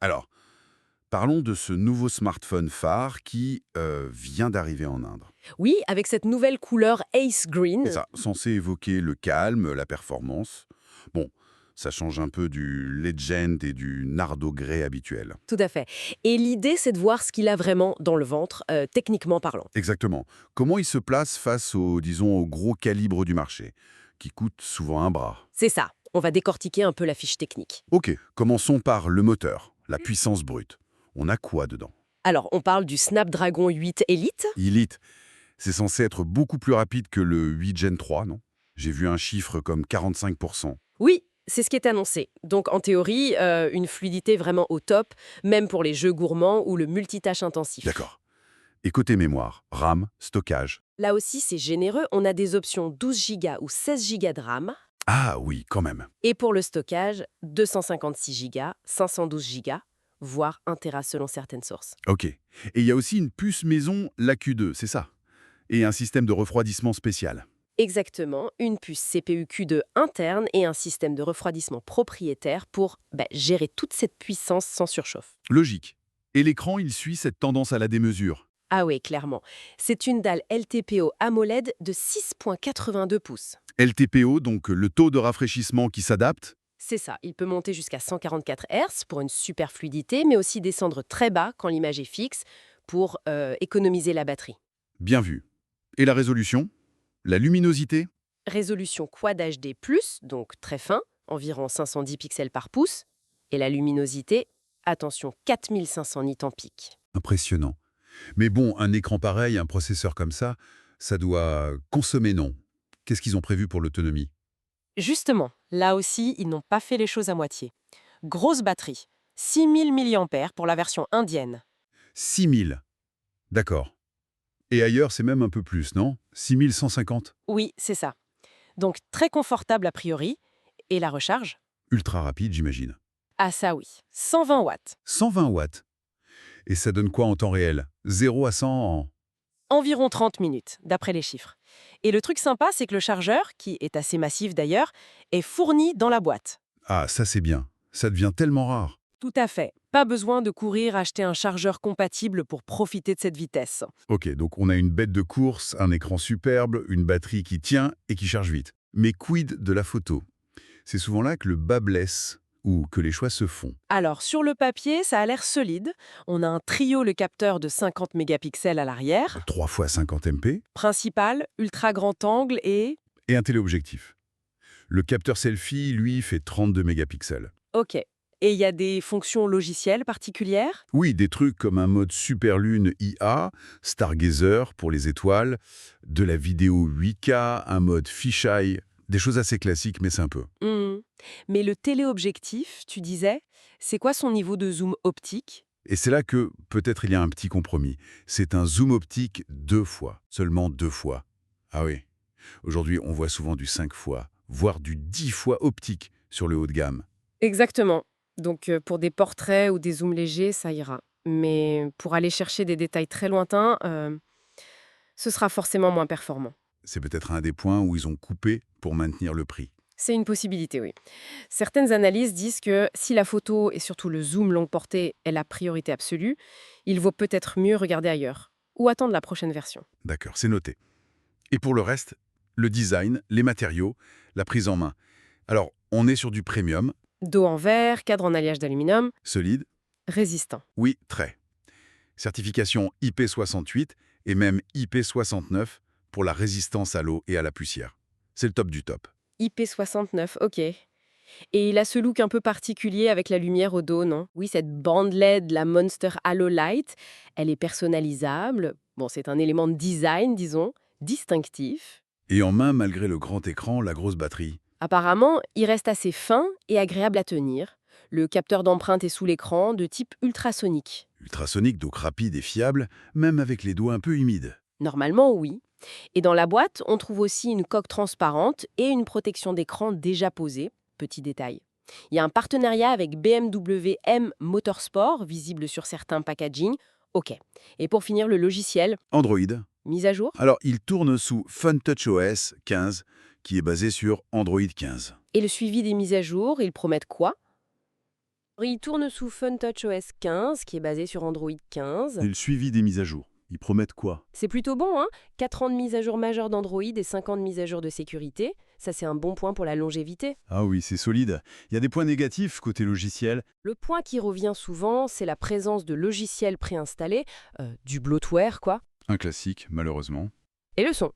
Alors, parlons de ce nouveau smartphone phare qui vient d'arriver en Inde. Oui, avec cette nouvelle couleur Ace C'est Green. ça, censé évoquer le calme, la performance. Bon, ça change un peu du Legend et du Nardo Grey habituel. Tout à fait. Et l'idée, c'est de voir ce qu'il a vraiment dans le ventre, techniquement parlant. Exactement. Comment il se place face au, disons, au gros calibre du marché, qui coûte souvent un bras. C'est ça. On va décortiquer un peu la fiche technique. Ok, commençons par le moteur, la puissance brute. On a quoi dedans? Alors, on parle du Snapdragon 8 Elite. Elite, c'est censé être beaucoup plus rapide que le 8 Gen 3, non? J'ai vu un chiffre comme 45%. Oui, c'est ce qui est annoncé. Donc, en théorie, une fluidité vraiment au top, même pour les jeux gourmands ou le multitâche intensif. D'accord. Et côté mémoire, RAM, stockage. Là aussi, c'est généreux. On a des options 12 Go ou 16 Go de RAM. Ah oui, quand même. Et pour le stockage, 256 Go, 512 Go, voire 1 Tera selon certaines sources. Ok. Et il y a aussi une puce maison, la Q2, c'est ça? Et un système de refroidissement spécial. Exactement, une puce CPU Q2 interne et un système de refroidissement propriétaire pour gérer toute cette puissance sans surchauffe. Logique. Et l'écran, il suit cette tendance à la démesure. Ah oui, clairement. C'est une dalle LTPO AMOLED de 6,82 pouces. LTPO, donc le taux de rafraîchissement qui s'adapte. C'est ça, il peut monter jusqu'à 144 Hz pour une super fluidité, mais aussi descendre très bas quand l'image est fixe pour économiser la batterie. Bien vu. Et la résolution? La luminosité? Résolution Quad HD+, donc très fin, environ 510 pixels par pouce. Et la luminosité, attention, 4500 nits en pic. Impressionnant. Mais bon, un écran pareil, un processeur comme ça doit consommer, non? Qu'est-ce qu'ils ont prévu pour l'autonomie? Justement, là aussi, ils n'ont pas fait les choses à moitié. Grosse batterie, 6000 mAh pour la version indienne. 6000. D'accord. Et ailleurs, c'est même un peu plus, non? 6150. Oui, c'est ça. Donc très confortable a priori. Et la recharge? Ultra rapide, j'imagine. Ah ça oui, 120 watts. 120 watts. Et ça donne quoi en temps réel? 0 à 100 en... Environ 30 minutes, d'après les chiffres. Et le truc sympa, c'est que le chargeur, qui est assez massif d'ailleurs, est fourni dans la boîte. Ah, ça c'est bien. Ça devient tellement rare. Tout à fait. Pas besoin de courir acheter un chargeur compatible pour profiter de cette vitesse. Ok, donc on a une bête de course, un écran superbe, une batterie qui tient et qui charge vite. Mais quid de la photo? C'est souvent là que le bas blesse ou que les choix se font. Alors, sur le papier, ça a l'air solide. On a un trio le capteur de 50 mégapixels à l'arrière, 3 fois 50 MP principal, ultra grand angle et... et un téléobjectif. Le capteur selfie, lui, fait 32 mégapixels. Ok. Et il y a des fonctions logicielles particulières? Oui, des trucs comme un mode Superlune IA, Stargazer pour les étoiles, de la vidéo 8K, un mode fisheye, des choses assez classiques mais c'est un peu. Hmm. Mais le téléobjectif, tu disais, c'est quoi son niveau de zoom optique? Et c'est là que peut-être il y a un petit compromis. C'est un zoom optique 2 fois, seulement 2 fois. Ah oui, aujourd'hui on voit souvent du 5 fois, voire du 10 fois optique sur le haut de gamme. Exactement. Donc pour des portraits ou des zooms légers, ça ira. Mais pour aller chercher des détails très lointains, ce sera forcément moins performant. C'est peut-être un des points où ils ont coupé pour maintenir le prix. C'est une possibilité, oui. Certaines analyses disent que si la photo et surtout le zoom longue portée est la priorité absolue, il vaut peut-être mieux regarder ailleurs ou attendre la prochaine version. D'accord, c'est noté. Et pour le reste, le design, les matériaux, la prise en main. Alors, on est sur du premium, Dos en verre, cadre en alliage d'aluminium, solide, résistant. oui, très. Certification IP68 et même IP69 pour la résistance à l'eau et à la poussière. C'est le top du top. IP69, ok. Et il a ce look un peu particulier avec la lumière au dos, non? Oui, cette bande LED, la Monster Halo Light, elle est personnalisable. Bon, c'est un élément de design, disons, distinctif. Et en main, malgré le grand écran, la grosse batterie. Apparemment, il reste assez fin et agréable à tenir. Le capteur d'empreinte est sous l'écran, de type ultrasonique. Ultrasonique, donc rapide et fiable, même avec les doigts un peu humides. Normalement, oui. Et dans la boîte, on trouve aussi une coque transparente et une protection d'écran déjà posée. Petit détail. Il y a un partenariat avec BMW M Motorsport, visible sur certains packaging. OK. Et pour finir, le logiciel, Android. mise à jour. Alors, il tourne sous FunTouchOS 15, qui est basé sur Android 15. Et le suivi des mises à jour, ils promettent quoi? Il tourne sous FunTouchOS 15, qui est basé sur Android 15. Et le suivi des mises à jour. Ils promettent quoi? C'est plutôt bon, hein? 4 ans de mise à jour majeure d'Android et 5 ans de mise à jour de sécurité. Ça, c'est un bon point pour la longévité. Ah oui, c'est solide. Il y a des points négatifs côté logiciel. Le point qui revient souvent, c'est la présence de logiciels préinstallés, du bloatware, quoi, Un classique, malheureusement. et le son.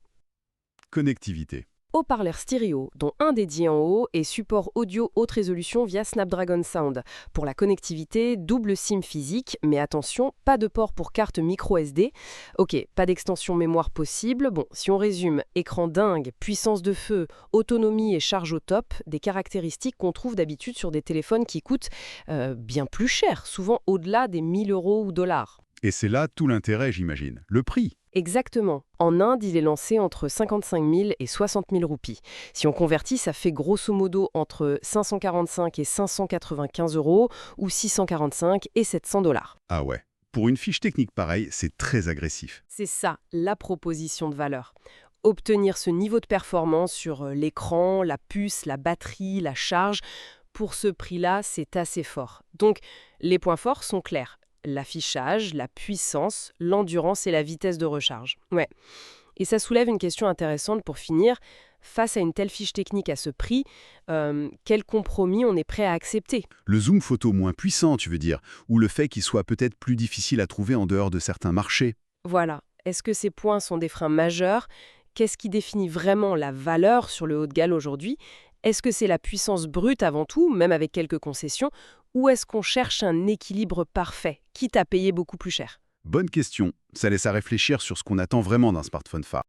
Connectivité. Haut-parleur stéréo, dont un dédié en haut, et support audio haute résolution via Snapdragon Sound. Pour la connectivité, double SIM physique, mais attention, pas de port pour carte micro SD. Ok, pas d'extension mémoire possible. Bon, si on résume, écran dingue, puissance de feu, autonomie et charge au top, des caractéristiques qu'on trouve d'habitude sur des téléphones qui coûtent bien plus cher, souvent au-delà des 1000 € ou dollars. Et c'est là tout l'intérêt, j'imagine. Le prix. Exactement. En Inde, il est lancé entre 55 000 et 60 000 roupies. Si on convertit, ça fait grosso modo entre 545 et 595 € ou 645 et 700 $. Ah ouais. Pour une fiche technique pareille, c'est très agressif. C'est ça, la proposition de valeur. Obtenir ce niveau de performance sur l'écran, la puce, la batterie, la charge, pour ce prix-là, c'est assez fort. Donc, les points forts sont clairs. L'affichage, la puissance, l'endurance et la vitesse de recharge. Ouais. Et ça soulève une question intéressante pour finir. Face à une telle fiche technique à ce prix, quel compromis on est prêt à accepter? Le zoom photo moins puissant, tu veux dire, ou le fait qu'il soit peut-être plus difficile à trouver en dehors de certains marchés. Voilà. Est-ce que ces points sont des freins majeurs? Qu'est-ce qui définit vraiment la valeur sur le haut de gamme aujourd'hui? Est-ce que c'est la puissance brute avant tout, même avec quelques concessions, ou est-ce qu'on cherche un équilibre parfait, quitte à payer beaucoup plus cher? Bonne question. Ça laisse à réfléchir sur ce qu'on attend vraiment d'un smartphone phare.